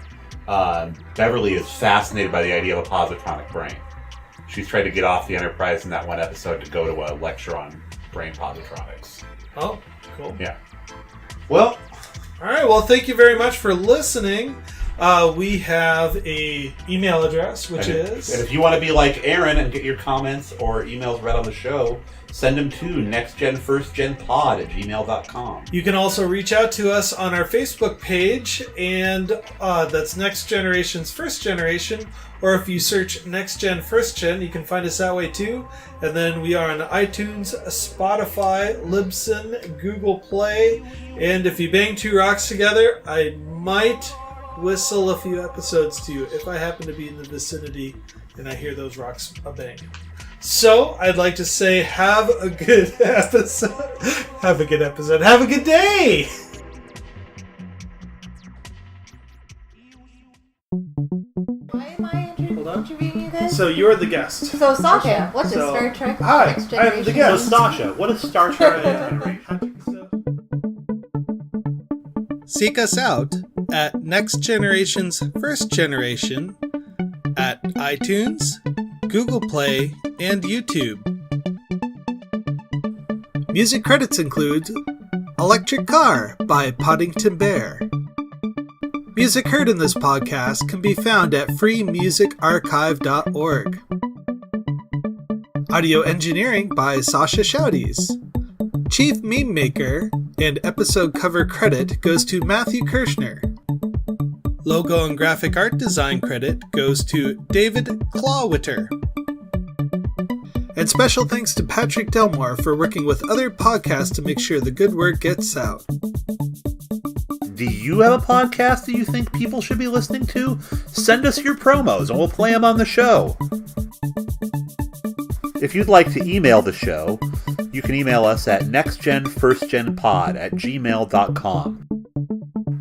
Beverly is fascinated by the idea of a positronic brain. She's tried to get off the Enterprise in that one episode to go to a lecture on brain positronics. Oh, cool. Yeah. Well. All right. Well, thank you very much for listening. We have a email address, which is... And if you want to be like Aaron and get your comments or emails read on the show, send them to nextgenfirstgenpod@gmail.com. You can also reach out to us on our Facebook page, and that's Next Generation's First Generation, or if you search Next Gen First Gen, you can find us that way too. And then we are on iTunes, Spotify, Libsyn, Google Play, and if you bang two rocks together, I might whistle a few episodes to you if I happen to be in the vicinity and I hear those rocks a-bang. So, I'd like to say have a good episode. Have a good episode. Have a good day! Why am I interviewing this? So, you're the guest. So, Sascha, what is Star Trek? Hi, Next Generation? I'm the guest. So, Sascha, what is Star Trek Next Generation? Seek us out at Next Generation's First Generation at iTunes, Google Play, and YouTube. Music credits include Electric Car by Poddington Bear. Music heard in this podcast can be found at freemusicarchive.org. Audio engineering by Sascha Shouties. Chief Meme Maker and episode cover credit goes to Matthew Kirshner. Logo and graphic art design credit goes to David Clawwitter. And special thanks to Patrick Delmore for working with other podcasts to make sure the good word gets out. Do you have a podcast that you think people should be listening to? Send us your promos and we'll play them on the show. If you'd like to email the show, you can email us at nextgenfirstgenpod@gmail.com.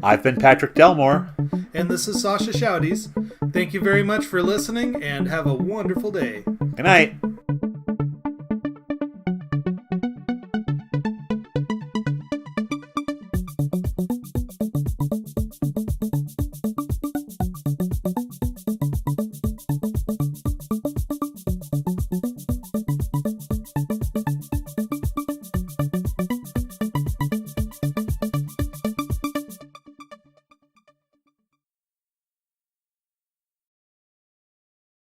I've been Patrick Delmore. And this is Sascha Shouties. Thank you very much for listening and have a wonderful day. Good night.